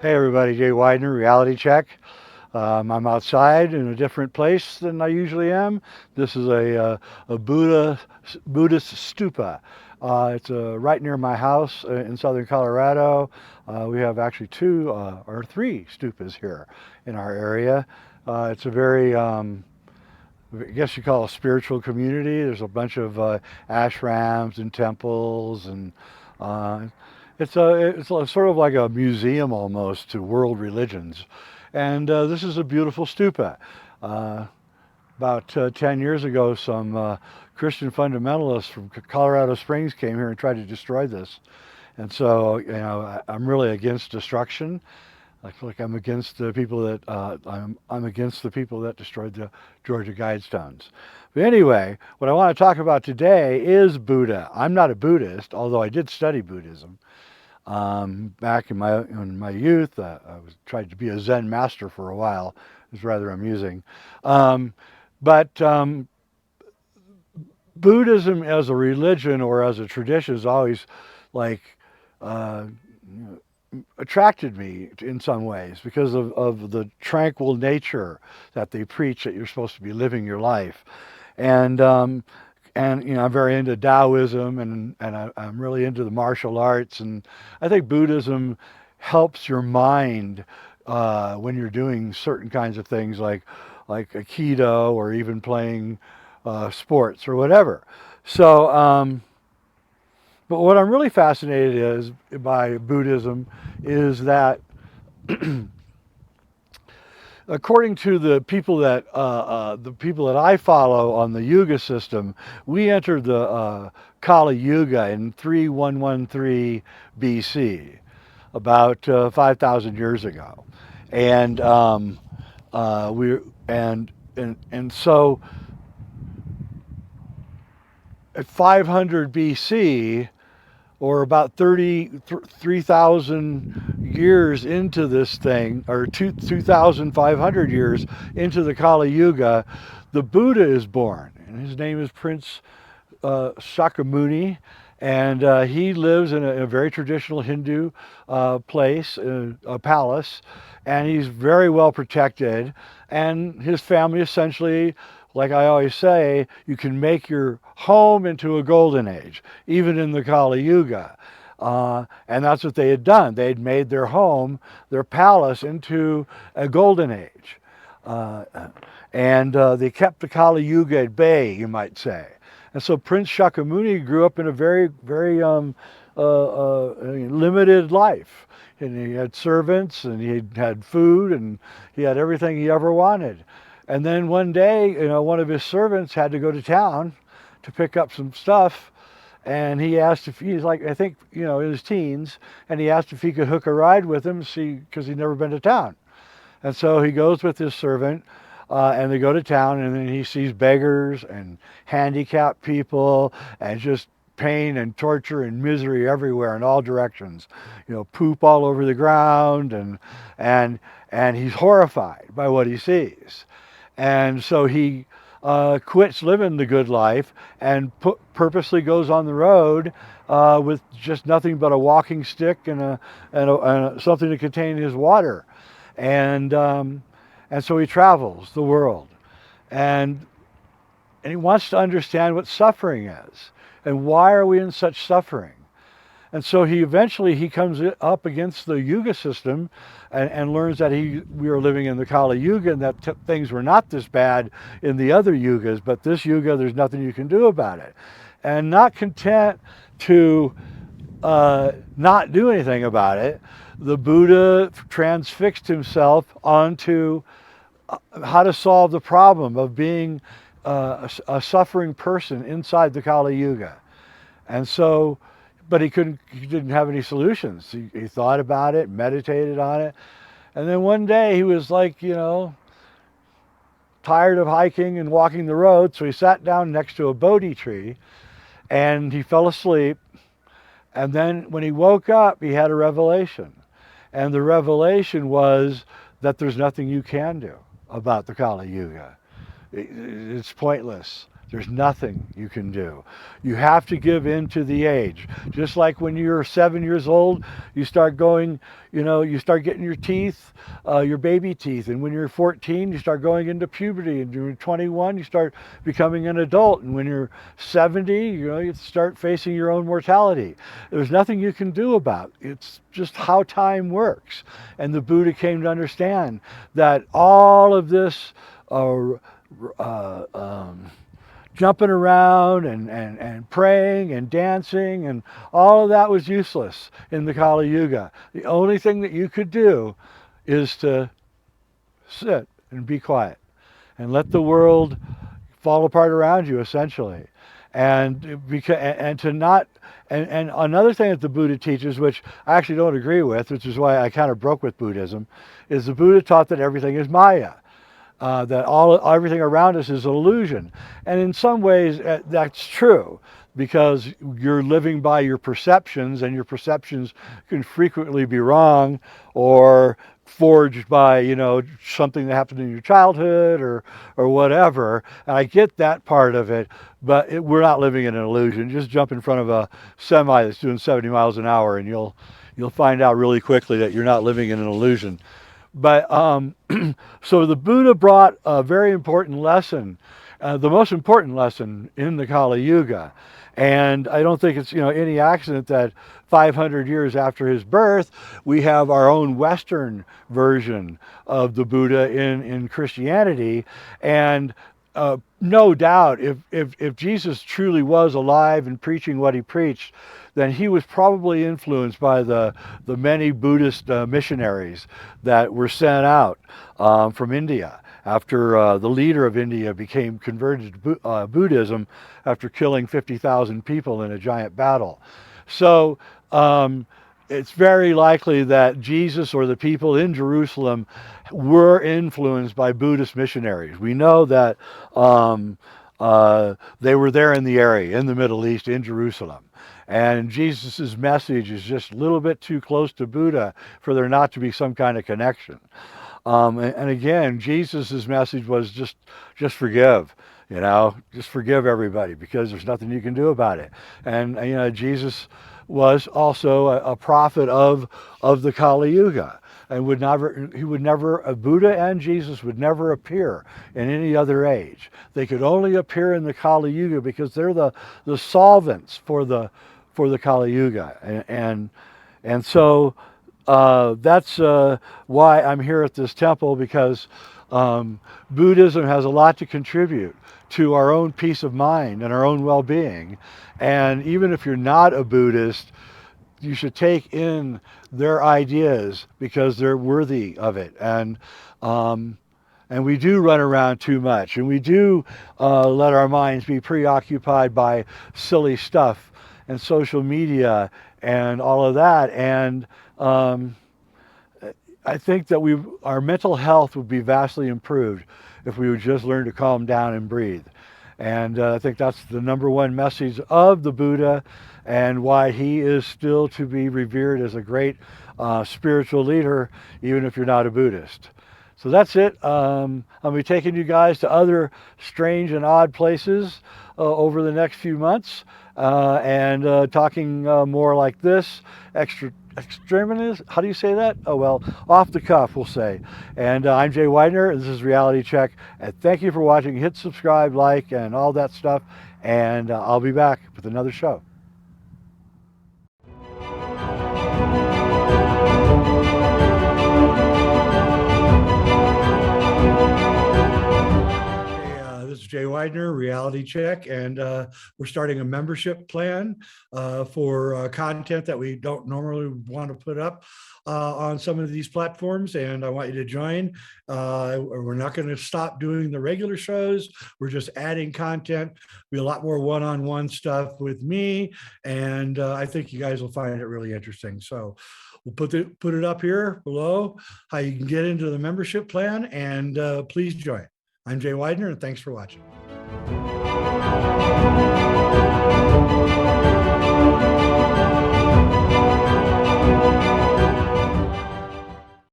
Hey everybody, Jay Weidner, Reality Check. I'm outside in a different place than I usually am. This is a Buddhist stupa. It's right near my house in southern Colorado. We have actually two or three stupas here in our area. It's a very, I guess you call it a spiritual community. There's a bunch of ashrams and temples and uh, it's sort of like a museum almost to world religions. And this is a beautiful stupa. Uh, about 10 years ago, some Christian fundamentalists from Colorado Springs came here and tried to destroy this. And so, I'm really against destruction. Like I'm against the people that I'm against the people that destroyed the Georgia Guidestones. But anyway, what I want to talk about today is Buddha. I'm not a Buddhist, although I did study Buddhism. Back in my youth, I was tried to be a Zen master for a while. It was rather amusing. Um, but Buddhism as a religion or as a tradition is always like uh, attracted me in some ways because of the tranquil nature that they preach that you're supposed to be living your life. And I'm very into Taoism and I'm really into the martial arts. And I think Buddhism helps your mind when you're doing certain kinds of things like Aikido or even playing sports or whatever. So, but what I'm really fascinated is by Buddhism is that according to the people that I follow on the Yuga system, we entered the Kali Yuga in 3113 BC, about 5,000 years ago, and we and so at 500 BC, or about 3,000 years into this thing, or 2,500 years into the Kali Yuga, the Buddha is born. And his name is Prince Shakyamuni. And he lives in a very traditional Hindu place, a palace, and he's very well protected. And his family essentially, like I always say, you can make your home into a golden age, even in the Kali Yuga. And that's what they had done. They had made their home, their palace, into a golden age. Uh, and they kept the Kali Yuga at bay, you might say. And so Prince Shakyamuni grew up in a very limited life. And he had servants, and he had food, and he had everything he ever wanted. And then one day, one of his servants had to go to town to pick up some stuff, and he asked if he's like, I think, in his teens, and he asked if he could hook a ride with him, see, because he'd never been to town. And so he goes with his servant, and they go to town, and then he sees beggars and handicapped people and just pain and torture and misery everywhere in all directions. Poop all over the ground, and he's horrified by what he sees. And so he quits living the good life and purposely goes on the road with just nothing but a walking stick and something to contain his water. And um, and so he travels the world, and and he wants to understand what suffering is and why are we in such suffering. And so he comes up against the Yuga system and learns that we are living in the Kali Yuga and that things were not this bad in the other Yugas, but this Yuga, there's nothing you can do about it. And not content to not do anything about it, the Buddha transfixed himself onto how to solve the problem of being a suffering person inside the Kali Yuga. And so, but he didn't have any solutions. He thought about it, meditated on it. And then one day he was like, tired of hiking and walking the road. So he sat down next to a Bodhi tree and he fell asleep. And then when he woke up, he had a revelation. And the revelation was that there's nothing you can do about the Kali Yuga. It's pointless. There's nothing you can do. You have to give in to the age. Just like when you're 7 years old, you start going, you start getting your teeth, your baby teeth. And when you're 14, you start going into puberty. And when you're 21, you start becoming an adult. And when you're 70, you start facing your own mortality. There's nothing you can do about it. It's just how time works. And the Buddha came to understand that all of this uh, uh, um, jumping around and praying and dancing and all of that was useless in the Kali Yuga. The only thing that you could do is to sit and be quiet and let the world fall apart around you, essentially. And to not and another thing that the Buddha teaches, which I actually don't agree with, which is why I kind of broke with Buddhism, is the Buddha taught that everything is Maya. That everything around us is an illusion. And in some ways, that's true because you're living by your perceptions, and your perceptions can frequently be wrong or forged by something that happened in your childhood or whatever. And I get that part of it, but we're not living in an illusion. Just jump in front of a semi that's doing 70 miles an hour, and you'll find out really quickly that you're not living in an illusion. But so the Buddha brought a very important lesson, the most important lesson in the Kali Yuga. And I don't think it's any accident that 500 years after his birth, we have our own Western version of the Buddha in Christianity. And no doubt, if Jesus truly was alive and preaching what he preached, then he was probably influenced by the many Buddhist missionaries that were sent out from India after the leader of India became converted to Buddhism after killing 50,000 people in a giant battle. So it's very likely that Jesus or the people in Jerusalem were influenced by Buddhist missionaries. We know that they were there in the area, in the Middle East, in Jerusalem. And Jesus' message is just a little bit too close to Buddha for there not to be some kind of connection. And again, Jesus' message was just forgive, just forgive everybody because there's nothing you can do about it. And Jesus was also a prophet of the Kali Yuga, and Buddha and Jesus would never appear in any other age. They could only appear in the Kali Yuga because they're the solvents for the Kali Yuga, and so that's why I'm here at this temple, because Buddhism has a lot to contribute to our own peace of mind and our own well-being. And even if you're not a Buddhist, you should take in their ideas because they're worthy of it. And we do run around too much, and we do let our minds be preoccupied by silly stuff and social media and all of that. And I think that our mental health would be vastly improved if we would just learn to calm down and breathe. And I think that's the number one message of the Buddha, and why he is still to be revered as a great spiritual leader, even if you're not a Buddhist. So that's it. I'll be taking you guys to other strange and odd places over the next few months, and talking more like this, extremist, how do you say that? Oh, well, off the cuff, we'll say. And I'm Jay Weidner, and this is Reality Check. And thank you for watching. Hit subscribe, like, and all that stuff. And I'll be back with another show. This is Jay Weidner, Reality Check, and we're starting a membership plan for content that we don't normally want to put up on some of these platforms, and I want you to join. We're not going to stop doing the regular shows. We're just adding content. Be a lot more one-on-one stuff with me, and I think you guys will find it really interesting. So we'll put it up here below, how you can get into the membership plan, and please join. I'm Jay Weidner, and thanks for watching.